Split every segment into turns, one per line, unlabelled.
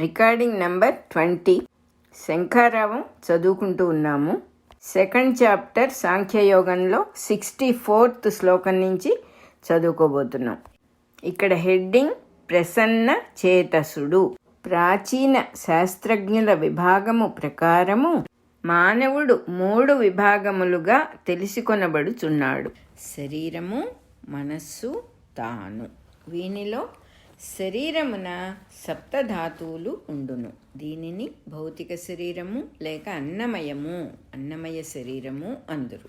Recording number 20. శంఖారావం చదువుకుంటూ ఉన్నాము. Second chapter సాంఖ్యయోగంలో 64th శ్లోకం నుంచి చదువుకోబోతున్నాం. ఇక్కడ హెడ్డింగ్ ప్రసన్న చేతసుడు. ప్రాచీన శాస్త్రజ్ఞుల విభాగము ప్రకారము మానవుడు 3 విభాగములుగా తెలుసుకొనబడుచున్నాడు. శరీరము, మనస్సు, తాను. వీనిలో శరీరమున సప్తధాతువులు ఉండును. దీనిని భౌతిక శరీరము లేక అన్నమయ శరీరము అందురు.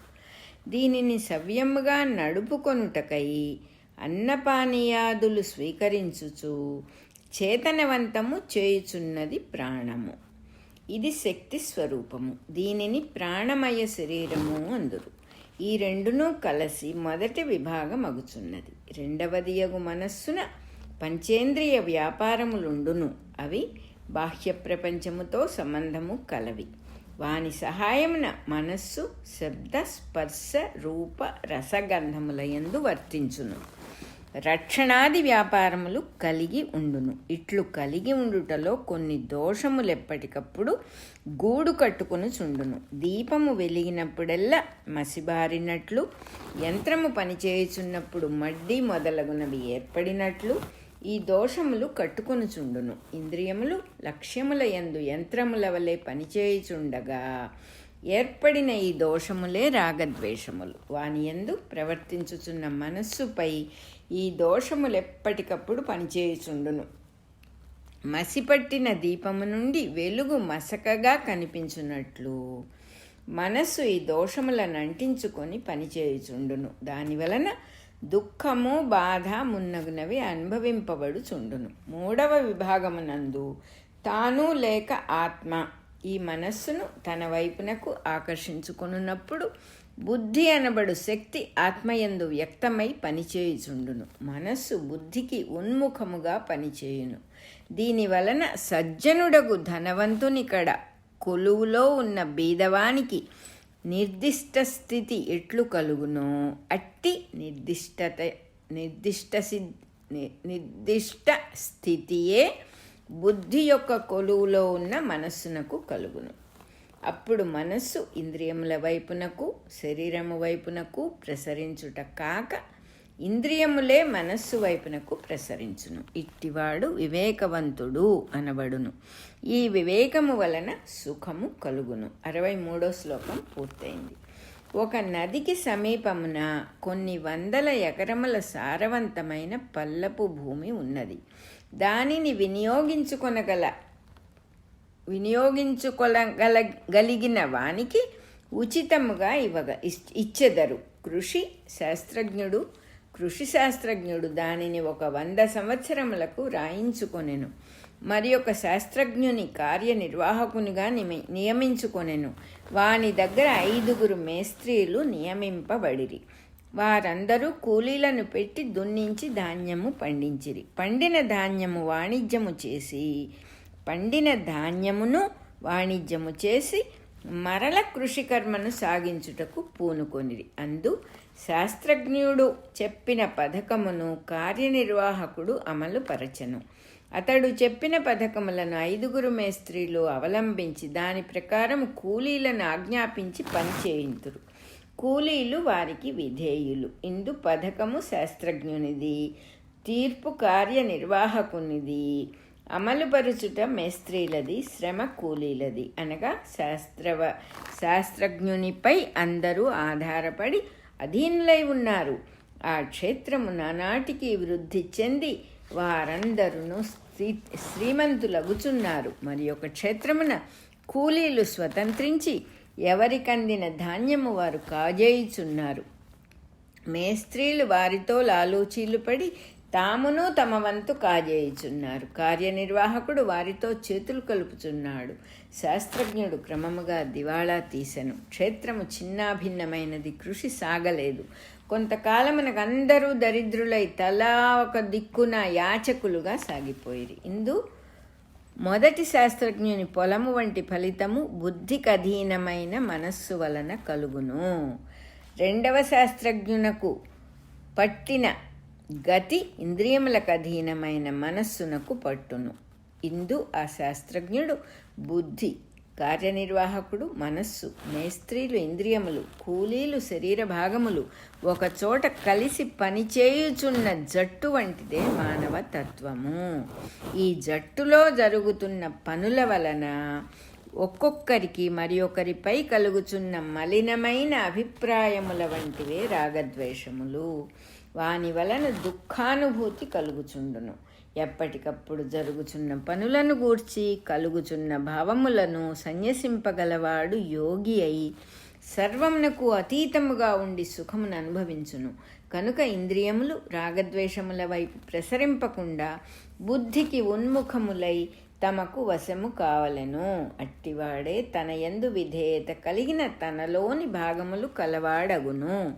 దీనిని సవ్యముగా నడుపుకొనుటకై అన్నపానీయాదులు స్వీకరించుచు చేతనవంతము చేయుచున్నది ప్రాణము. ఇది శక్తి స్వరూపము. దీనిని ప్రాణమయ శరీరము అందురు. ఈ రెండును కలిసి మొదటి విభాగం అగుచున్నది. రెండవదియగు మనస్సున పంచేంద్రియ వ్యాపారములుండును. అవి బాహ్య ప్రపంచముతో సంబంధము కలవి. వాని సహాయమున మనస్సు శబ్ద, స్పర్శ, రూప, రసగంధములయందు వర్తించును. రక్షణాది వ్యాపారములు కలిగి ఉండును. ఇట్లు కలిగి ఉండుటలో కొన్ని దోషములెప్పటికప్పుడు గూడు కట్టుకుని చుండును. దీపము వెలిగినప్పుడల్లా మసిబారినట్లు, యంత్రము పనిచేయుచున్నప్పుడు మడ్డి మొదలగునవి ఏర్పడినట్లు ఈ దోషములు కట్టుకొనుచుండును. ఇంద్రియములు లక్ష్యముల యందు యంత్రముల వలె పనిచేయుచుండగా ఏర్పడిన ఈ దోషములే రాగద్వేషములు. వాని యందు ప్రవర్తించుచున్న మనస్సుపై ఈ దోషములెప్పటికప్పుడు పనిచేయుచుండును. మసిపట్టిన దీపము నుండి వెలుగు మసకగా కనిపించున్నట్లు మనస్సు ఈ దోషములను అంటించుకొని పనిచేయుచుండును. దానివలన దుఃఖము, బాధ మున్నగునవి అనుభవింపబడుచుండును. 3వ విభాగమునందు తాను లేక ఆత్మ ఈ మనస్సును తన వైపునకు ఆకర్షించుకొనున్నప్పుడు బుద్ధి అనబడు శక్తి ఆత్మయందు వ్యక్తమై పనిచేయుచుండును. మనస్సు బుద్ధికి ఉన్ముఖముగా పనిచేయును. దీనివలన సజ్జనుడగు ధనవంతుని కడ కొలువులో ఉన్న బీదవానికి నిర్దిష్ట స్థితి ఎట్లు కలుగునో అట్టి నిర్దిష్ట స్థితియే బుద్ధి యొక్క కొలువులో ఉన్న మనస్సునకు కలుగును. అప్పుడు మనస్సు ఇంద్రియముల వైపునకు, శరీరము వైపునకు ప్రసరించుట కాక ఇంద్రియములే మనస్సు వైపునకు ప్రసరించును. ఇట్టివాడు వివేకవంతుడు అనబడును. ఈ వివేకము వలన సుఖము కలుగును. 63వ శ్లోకం పూర్తయింది. ఒక నదికి సమీపమున కొన్ని 100 ఎకరముల సారవంతమైన పల్లపు భూమి ఉన్నది. దానిని వినియోగించుకోగలిగిన వానికి ఉచితముగా ఇచ్చెదరు. కృషి శాస్త్రజ్ఞుడు దానిని 100 సంవత్సరములకు రాయించుకొనెను. మరి ఒక శాస్త్రజ్ఞుని కార్యనిర్వాహకునిగా నియమించుకొనెను. వాని దగ్గర 5 మేస్త్రీలు నియమింపబడిరి. వారందరూ కూలీలను పెట్టి దున్నించి ధాన్యము పండించిరి. పండిన ధాన్యమును వాణిజ్యము చేసి మరల కృషికర్మను సాగించుటకు పూనుకొనిరి. అందు శాస్త్రజ్ఞుడు చెప్పిన పథకమును కార్యనిర్వాహకుడు అమలు పరచెను. అతడు చెప్పిన పథకములను 5 మేస్త్రీలు అవలంబించి దాని ప్రకారం కూలీలను ఆజ్ఞాపించి పనిచేయింతురు. కూలీలు వారికి విధేయులు. ఇందు పథకము శాస్త్రజ్ఞునిది, తీర్పు కార్యనిర్వాహకునిది, అమలుపరుచుట మేస్త్రీలది, శ్రమ కూలీలది. అనగా శాస్త్రజ్ఞునిపై అందరూ ఆధారపడి అధీనులై ఉన్నారు. ఆ క్షేత్రము నానాటికి వృద్ధి చెంది వారందరూ శ్రీమంతులగుచున్నారు. మరి ఒక క్షేత్రమున కూలీలు స్వతంత్రించి ఎవరికందిన ధాన్యము వారు కాజేయుచున్నారు. మేస్త్రీలు వారితో లాలూచీలు పడి తామును తమ వంతు కాజేయుచున్నారు. కార్యనిర్వాహకుడు వారితో చేతులు కలుపుచున్నాడు. శాస్త్రజ్ఞుడు క్రమముగా దివాళా తీసెను. క్షేత్రము చిన్నాభిన్నమైనది. కృషి సాగలేదు. కొంతకాలమునకు అందరూ దరిద్రులై తలా ఒక దిక్కున యాచకులుగా సాగిపోయిరి. ఇందు మొదటి శాస్త్రజ్ఞుని పొలము వంటి ఫలితము బుద్ధికి అధీనమైన మనస్సు వలన కలుగును. 2వ శాస్త్రజ్ఞునకు పట్టిన గతి ఇంద్రియములకు అధీనమైన మనస్సునకు పట్టును. ఇందు ఆ శాస్త్రజ్ఞుడు బుద్ధి, కార్యనిర్వాహకుడు మనస్సు, మేస్త్రీలు ఇంద్రియములు, కూలీలు శరీర భాగములు ఒకచోట కలిసి పనిచేయుచున్న జట్టు వంటిదే మానవ తత్వము. ఈ జట్టులో జరుగుతున్న పనుల వలన ఒక్కొక్కరికి మరి ఒకరిపై కలుగుచున్న మలినమైన అభిప్రాయముల వంటివే రాగద్వేషములు. వాని వలన దుఃఖానుభూతి కలుగుచుండును. ఎప్పటికప్పుడు జరుగుచున్న పనులను గూర్చి కలుగుచున్న భావములను సన్యసింపగలవాడు యోగి అయి సర్వమునకు అతీతముగా ఉండి సుఖమును అనుభవించును. కనుక ఇంద్రియములు రాగద్వేషముల వైపు ప్రసరింపకుండా బుద్ధికి ఉన్ముఖములై తమకు వశము కావలెను. అట్టివాడే తన యందు విధేయత కలిగిన తనలోని భాగములు కలవాడగును.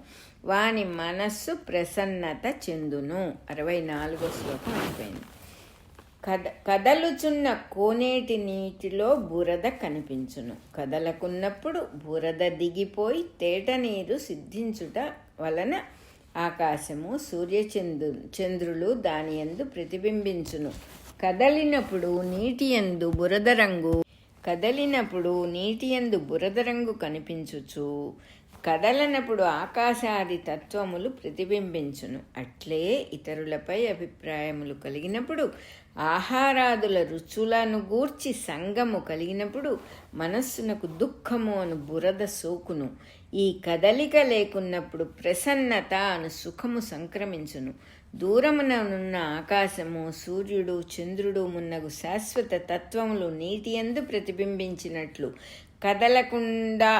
వాని మనస్సు ప్రసన్నత చెందును. 64వ శ్లోకం అయిపోయింది. కదలుచున్న కోనేటి నీటిలో బురద కనిపించును. కదలకున్నప్పుడు బురద దిగిపోయి తేట నీరు సిద్ధించుట వలన ఆకాశము చంద్రులు దాని యందు ప్రతిబింబించును. కదలినప్పుడు నీటి యందు బురద రంగు కనిపించుచు కదలనప్పుడు ఆకాశాది తత్వములు ప్రతిబింబించును. అట్లే ఇతరులపై అభిప్రాయములు కలిగినప్పుడు, ఆహారాదుల రుచులను గూర్చి సంగము కలిగినప్పుడు మనస్సునకు దుఃఖము అను బురద సోకును. ఈ కదలిక లేకున్నప్పుడు ప్రసన్నత అను సుఖము సంక్రమించును. దూరముననున్న ఆకాశము, సూర్యుడు, చంద్రుడు మున్నగు శాశ్వత తత్వములు నీటియందు ప్రతిబింబించినట్లు కదలకుండా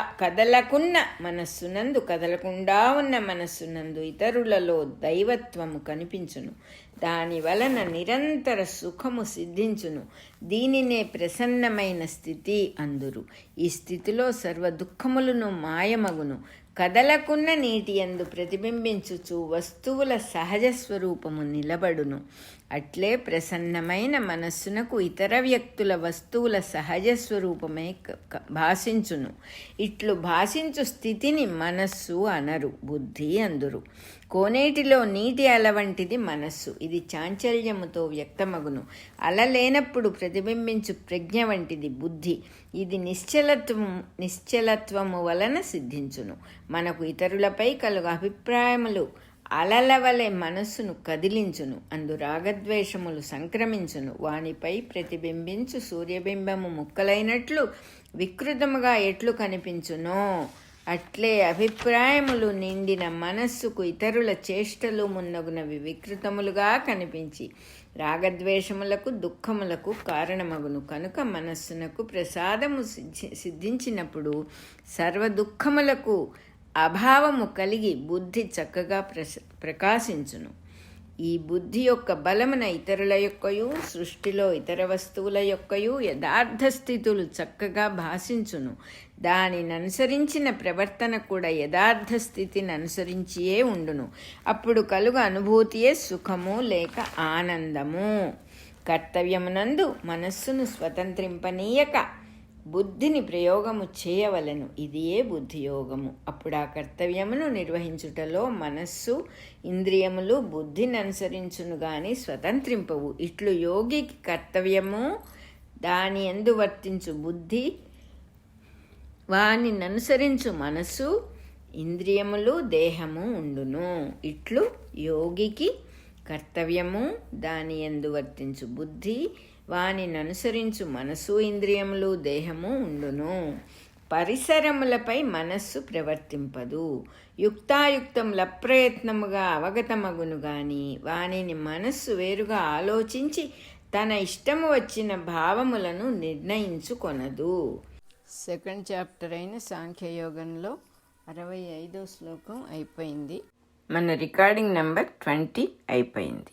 ఉన్న మనస్సునందు ఇతరులలో దైవత్వము కనిపించును. దాని వలన నిరంతర సుఖము సిద్ధించును. దీనినే ప్రసన్నమైన స్థితి అందురు. ఈ స్థితిలో సర్వ దుఃఖములను మాయమగును. కదలకున్న నీటి యందు ప్రతిబింబించుచు వస్తువుల సహజ స్వరూపము నిలబడును. అట్లే ప్రసన్నమైన మనస్సునకు ఇతర వ్యక్తుల వస్తువుల సహజ స్వరూపమే భాషించును. ఇట్లు భాషించు స్థితిని మనస్సు అనరు, బుద్ధి అందురు. కోనేటిలో నీటి అల వంటిది మనస్సు. ఇది చాంచల్యముతో వ్యక్తమగును. అల లేనప్పుడు ప్రతిబింబించు ప్రజ్ఞ వంటిది బుద్ధి. ఇది నిశ్చలత్వము వలన సిద్ధించును. మనకు ఇతరులపై కలుగు అభిప్రాయములు అలల వలె మనస్సును కదిలించును. అందు రాగద్వేషములు సంక్రమించును. వానిపై ప్రతిబింబించు సూర్యబింబము ముక్కలైనట్లు వికృతముగా ఎట్లు కనిపించునో అట్లే అభిప్రాయములు నిండిన మనస్సుకు ఇతరుల చేష్టలు మున్నగునవి వికృతములుగా కనిపించి రాగద్వేషములకు దుఃఖములకు కారణమగును. కనుక మనస్సునకు ప్రసాదము సిద్ధించినప్పుడు సర్వ దుఃఖములకు అభావము కలిగి బుద్ధి చక్కగా ప్రకాశించును. ఈ బుద్ధి యొక్క బలమున ఇతరుల యొక్కయు సృష్టిలో ఇతర వస్తువుల యొక్కయు యథార్థ స్థితులు చక్కగా భాషించును. దానిని అనుసరించిన ప్రవర్తన కూడా యథార్థ స్థితిని అనుసరించియే ఉండును. అప్పుడు కలుగు అనుభూతియే సుఖము లేక ఆనందము. కర్తవ్యమునందు మనస్సును స్వతంత్రింపనీయక బుద్ధిని ప్రయోగము చేయవలెను. ఇదియే బుద్ధియోగము. అప్పుడు ఆ కర్తవ్యమును నిర్వహించుటలో మనస్సు ఇంద్రియములు బుద్ధిని అనుసరించును గాని స్వతంత్రింపవు. ఇట్లు యోగికి కర్తవ్యము దాని యందు వర్తించు బుద్ధి, వానిని అనుసరించు మనస్సు, ఇంద్రియములు దేహము ఉండును. ఇట్లు యోగికి కర్తవ్యము దాని యందు వర్తించు బుద్ధి, వానిని అనుసరించు మనసు, ఇంద్రియములు దేహము ఉండును. పరిసరములపై మనస్సు ప్రవర్తింపదు. యుక్తాయుక్తముల అప్రయత్నముగా అవగతమగును గాని వానిని మనస్సు వేరుగా ఆలోచించి తన ఇష్టము వచ్చిన భావములను నిర్ణయించుకొనదు. సెకండ్ చాప్టర్ అయిన సాంఖ్యయోగంలో 65వ శ్లోకం అయిపోయింది. మన రికార్డింగ్ నెంబర్ 20 అయిపోయింది.